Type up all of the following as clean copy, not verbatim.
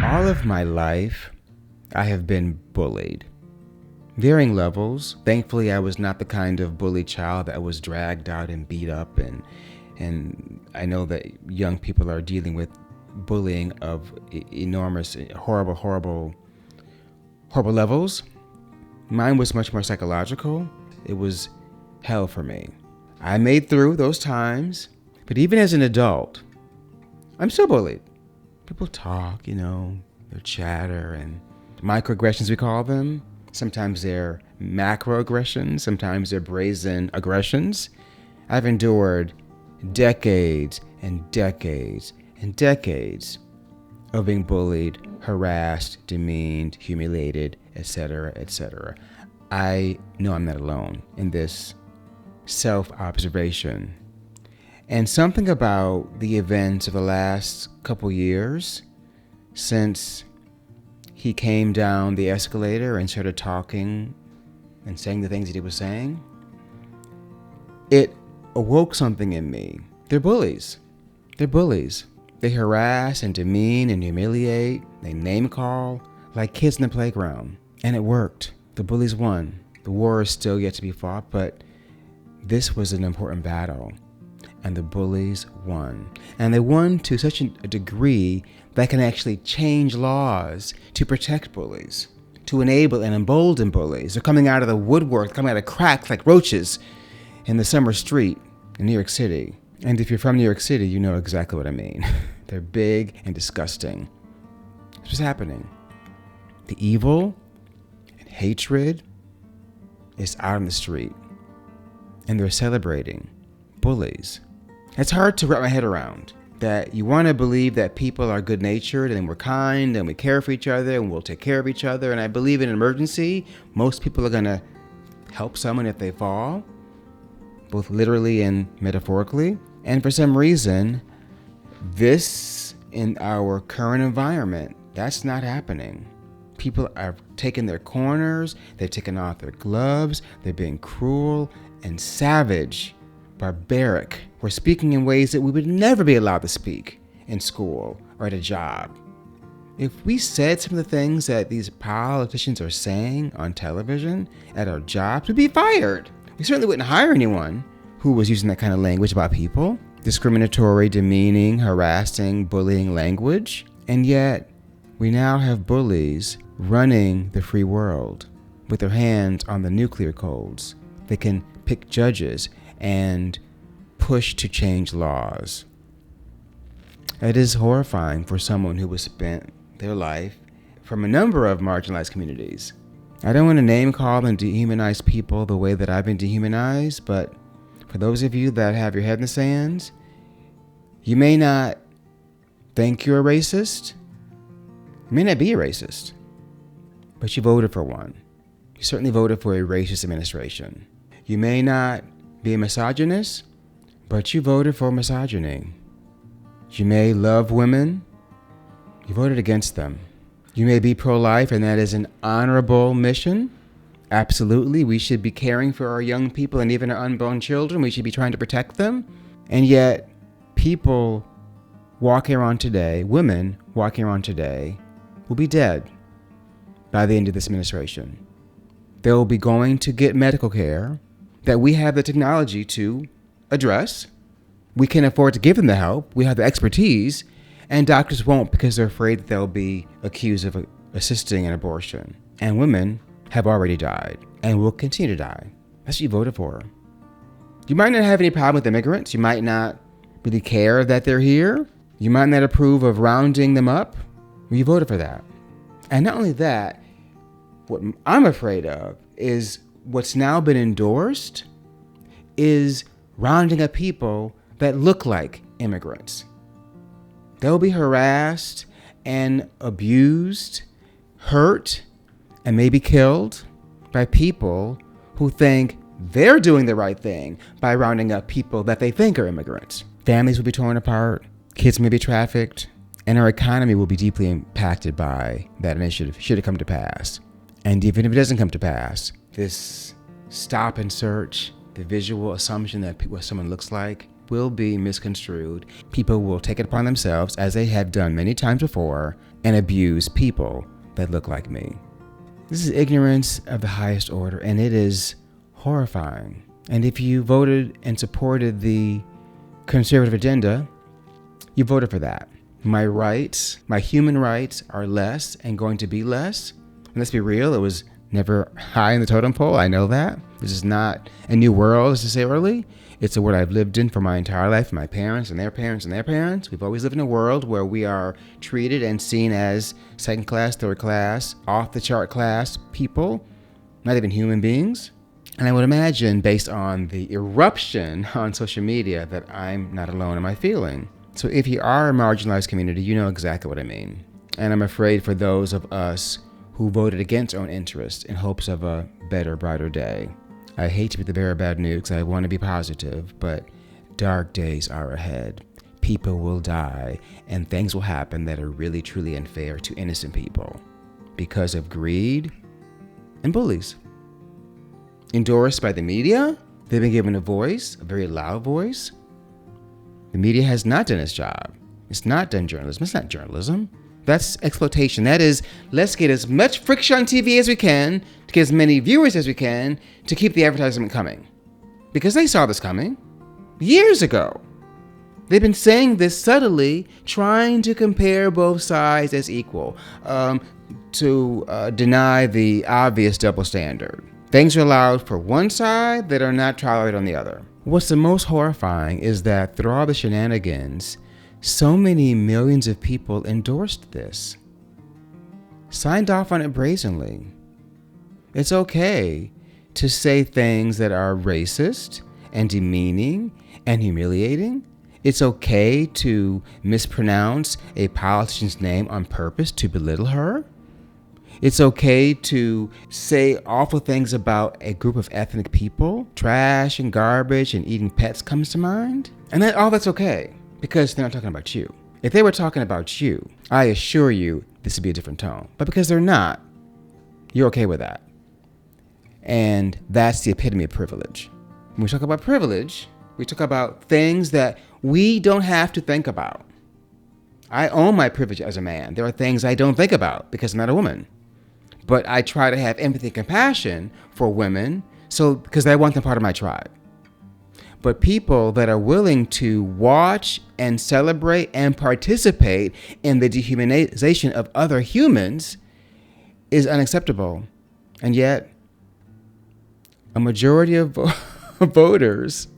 All of my life, I have been bullied. Varying levels. Thankfully, I was not the kind of bullied child that was dragged out and beat up. And I know that young people are dealing with bullying of enormous, horrible levels. Mine was much more psychological. It was hell for me. I made through those times, but even as an adult, I'm still bullied. People talk, their chatter and microaggressions, we call them. Sometimes they're macroaggressions, sometimes they're brazen aggressions. I've endured decades and decades and decades of being bullied, harassed, demeaned, humiliated, etc., etc. I know I'm not alone in this self-observation. And something about the events of the last couple years, since he came down the escalator and started talking and saying the things that he was saying, it awoke something in me. They're bullies. They're bullies. They harass and demean and humiliate. They name call like kids in the playground. And it worked. The bullies won. The war is still yet to be fought, but this was an important battle. And the bullies won. And they won to such a degree that can actually change laws to protect bullies, to enable and embolden bullies. They're coming out of the woodwork, coming out of cracks like roaches in the summer street in New York City. And if you're from New York City, you know exactly what I mean. They're big and disgusting. It's what's happening. The evil and hatred is out on the street. And they're celebrating bullies. It's hard to wrap my head around that you want to believe that people are good-natured and we're kind and we care for each other and we'll take care of each other. And I believe in an emergency, most people are going to help someone if they fall, both literally and metaphorically. And for some reason, this in our current environment, that's not happening. People are taking their corners, they've taken off their gloves, they're being cruel and savage, barbaric. We're speaking in ways that we would never be allowed to speak in school or at a job. If we said some of the things that these politicians are saying on television at our jobs, we'd be fired. We certainly wouldn't hire anyone who was using that kind of language about people. Discriminatory, demeaning, harassing, bullying language. And yet, we now have bullies running the free world with their hands on the nuclear codes. They can pick judges and push to change laws. It is horrifying for someone who has spent their life from a number of marginalized communities. I don't want to name call and dehumanize people the way that I've been dehumanized, but for those of you that have your head in the sands, you may not think you're a racist. You may not be a racist, but you voted for one. You certainly voted for a racist administration. You may not be a misogynist, but you voted for misogyny. You may love women. You voted against them. You may be pro-life, and that is an honorable mission. Absolutely, we should be caring for our young people and even our unborn children. We should be trying to protect them. And yet, people walking around today, women walking around today, will be dead by the end of this administration. They will be going to get medical care that we have the technology to address. We can afford to give them the help. We have the expertise, and doctors won't because they're afraid that they'll be accused of assisting an abortion. And women have already died and will continue to die. That's what you voted for. You might not have any problem with immigrants. You might not really care that they're here. You might not approve of rounding them up. Well, you voted for that. And not only that, what I'm afraid of is what's now been endorsed is rounding up people that look like immigrants. They'll be harassed and abused, hurt, and maybe killed by people who think they're doing the right thing by rounding up people that they think are immigrants. Families will be torn apart, kids may be trafficked, and our economy will be deeply impacted by that initiative should it come to pass. And even if it doesn't come to pass, this stop and search, the visual assumption that what someone looks like will be misconstrued. People will take it upon themselves, as they have done many times before, and abuse people that look like me. This is ignorance of the highest order, and it is horrifying. And if you voted and supported the conservative agenda, you voted for that. My rights, my human rights are less and going to be less. And let's be real, it was never high in the totem pole. I know that. This is not a new world, as to say early. It's a world I've lived in for my entire life, my parents and their parents and their parents. We've always lived in a world where we are treated and seen as second class, third class, off the chart class people, not even human beings. And I would imagine, based on the eruption on social media, that I'm not alone in my feeling. So if you are a marginalized community, you know exactly what I mean. And I'm afraid for those of us who voted against our own interests in hopes of a better, brighter day. I hate to be the bearer of bad news because I want to be positive, but dark days are ahead. People will die, and things will happen that are really, truly unfair to innocent people because of greed and bullies. Endorsed by the media, they've been given a voice, a very loud voice. The media has not done its job. It's not done journalism. It's not journalism. That's exploitation. That is, let's get as much friction on TV as we can to get as many viewers as we can to keep the advertisement coming. Because they saw this coming years ago. They've been saying this subtly, trying to compare both sides as equal, to deny the obvious double standard. Things are allowed for one side that are not tolerated on the other. What's the most horrifying is that through all the shenanigans, so many millions of people endorsed this, signed off on it brazenly. It's okay to say things that are racist and demeaning and humiliating. It's okay to mispronounce a politician's name on purpose to belittle her. It's okay to say awful things about a group of ethnic people. Trash and garbage and eating pets comes to mind. And all that's okay because they're not talking about you. If they were talking about you, I assure you this would be a different tone. But because they're not, you're okay with that. And that's the epitome of privilege. When we talk about privilege, we talk about things that we don't have to think about. I own my privilege as a man. There are things I don't think about because I'm not a woman. But I try to have empathy and compassion for women because I want them part of my tribe. But people that are willing to watch and celebrate and participate in the dehumanization of other humans is unacceptable. And yet, a majority of voters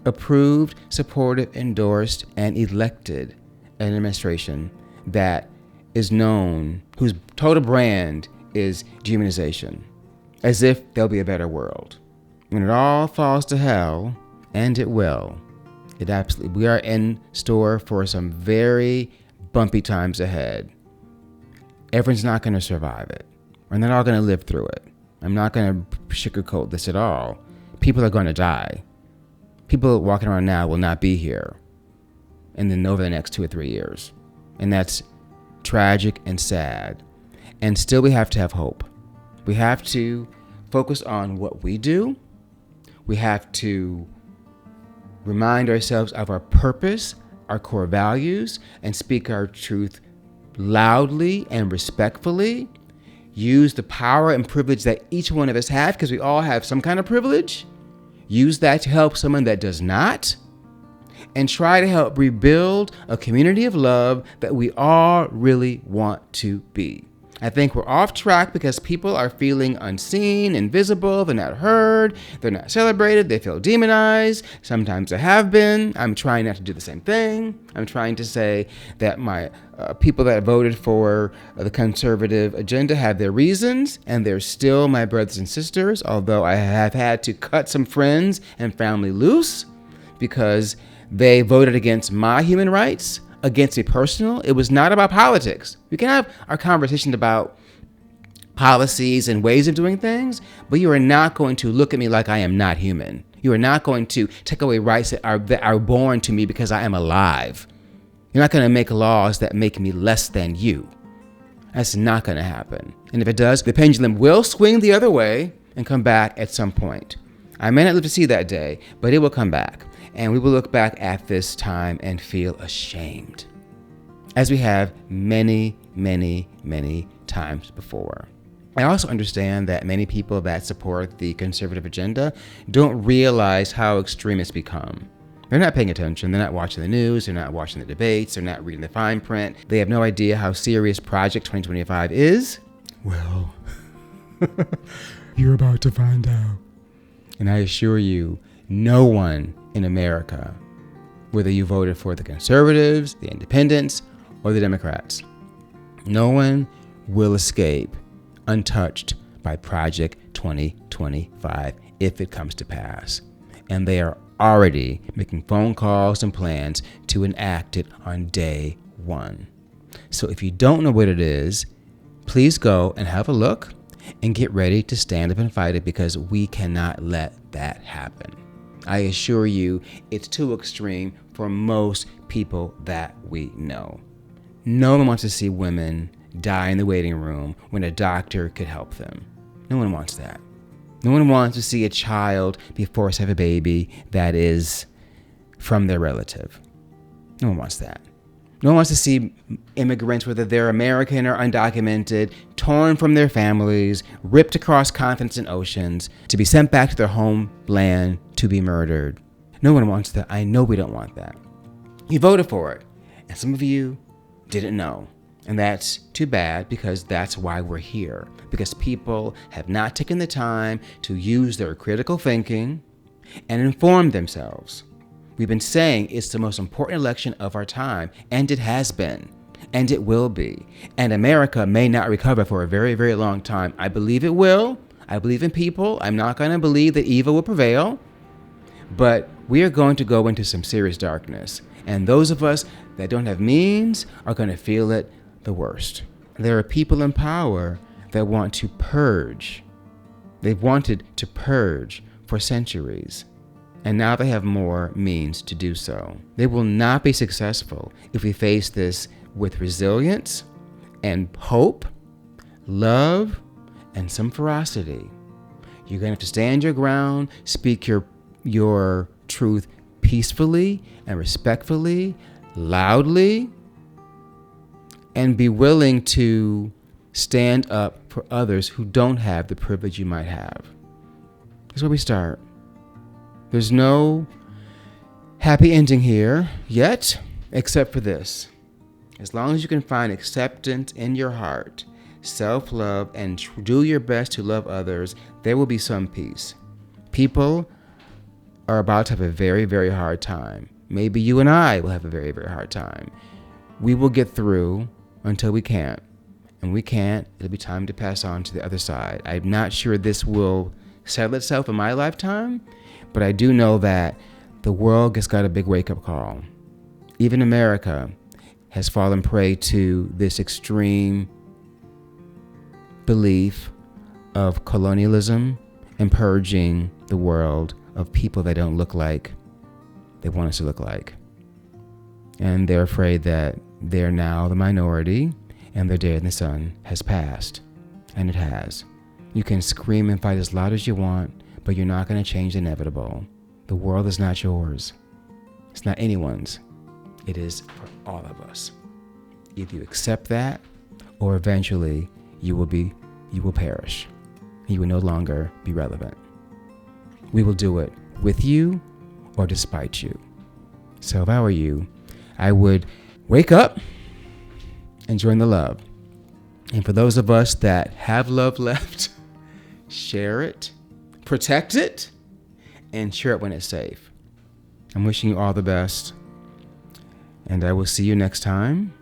approved, supported, endorsed, and elected an administration that is known, whose total brand is dehumanization, as if there'll be a better world. When it all falls to hell, and it will, we are in store for some very bumpy times ahead. Everyone's not going to survive it. We're not all going to live through it. I'm not going to sugarcoat this at all. People are going to die. People walking around now will not be here over the next 2 or 3 years. And that's tragic and sad. And still we have to have hope. We have to focus on what we do. We have to remind ourselves of our purpose, our core values, and speak our truth loudly and respectfully. Use the power and privilege that each one of us have, because we all have some kind of privilege. Use that to help someone that does not. And try to help rebuild a community of love that we all really want to be. I think we're off track because people are feeling unseen, invisible, they're not heard, they're not celebrated, they feel demonized. Sometimes they have been. I'm trying not to do the same thing. I'm trying to say that my people that voted for the conservative agenda have their reasons, and they're still my brothers and sisters, although I have had to cut some friends and family loose because they voted against my human rights, against me personal. It was not about politics. We can have our conversations about policies and ways of doing things, but you are not going to look at me like I am not human. You are not going to take away rights that are born to me because I am alive. You're not going to make laws that make me less than you. That's not going to happen. And if it does, the pendulum will swing the other way and come back at some point. I may not live to see that day, but it will come back. And we will look back at this time and feel ashamed. as we have many, many, many times before. I also understand that many people that support the conservative agenda don't realize how extreme it's become. They're not paying attention. They're not watching the news. They're not watching the debates. They're not reading the fine print. They have no idea how serious Project 2025 is. Well, you're about to find out. And I assure you, no one in America, whether you voted for the conservatives, the independents, or the Democrats, no one will escape untouched by Project 2025 if it comes to pass. And they are already making phone calls and plans to enact it on day one. So if you don't know what it is, please go and have a look and get ready to stand up and fight it, because we cannot let that happen. I assure you, it's too extreme for most people that we know. No one wants to see women die in the waiting room when a doctor could help them. No one wants that. No one wants to see a child be forced to have a baby that is from their relative. No one wants that. No one wants to see immigrants, whether they're American or undocumented, torn from their families, ripped across continents and oceans, to be sent back to their homeland to be murdered. No one wants that. I know we don't want that. You voted for it, and some of you didn't know. And that's too bad, because that's why we're here. Because people have not taken the time to use their critical thinking and inform themselves. We've been saying it's the most important election of our time, and it has been, and it will be. And America may not recover for a very, very long time. I believe it will. I believe in people. I'm not going to believe that evil will prevail. But we are going to go into some serious darkness. And those of us that don't have means are going to feel it the worst. There are people in power that want to purge. They've wanted to purge for centuries. And now they have more means to do so. They will not be successful if we face this with resilience and hope, love, and some ferocity. You're going to have to stand your ground, speak your truth peacefully and respectfully, loudly, and be willing to stand up for others who don't have the privilege you might have. That's where we start. There's no happy ending here yet, except for this. As long as you can find acceptance in your heart, self-love, and do your best to love others, there will be some peace. People are about to have a very, very hard time. Maybe you and I will have a very, very hard time. We will get through until we can't. And we can't, it'll be time to pass on to the other side. I'm not sure this will settle itself in my lifetime, but I do know that the world has got a big wake-up call. Even America has fallen prey to this extreme belief of colonialism and purging the world of people that don't look like they want us to look like. And they're afraid that they're now the minority and their day in the sun has passed. And it has. You can scream and fight as loud as you want, but you're not going to change the inevitable. The world is not yours. It's not anyone's. It is for all of us. Either you accept that, or eventually you will perish. You will no longer be relevant. We will do it with you or despite you. So if I were you, I would wake up and join the love. And for those of us that have love left, share it, protect it, and share it when it's safe. I'm wishing you all the best, and I will see you next time.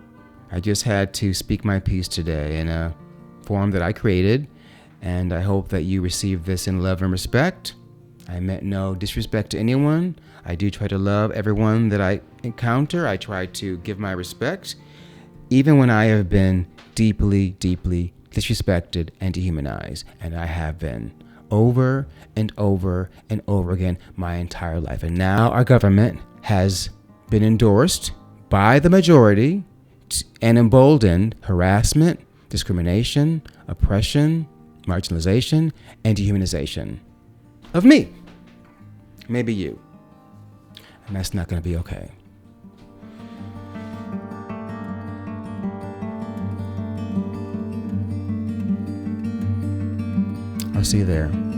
I just had to speak my piece today in a form that I created, and I hope that you receive this in love and respect. I meant no disrespect to anyone. I do try to love everyone that I encounter. I try to give my respect, even when I have been deeply, deeply disrespected and dehumanized, and I have been over and over and over again my entire life. And now our government has been endorsed by the majority and emboldened harassment, discrimination, oppression, marginalization, and dehumanization of me, maybe you. And that's not going to be okay. I'll see you there.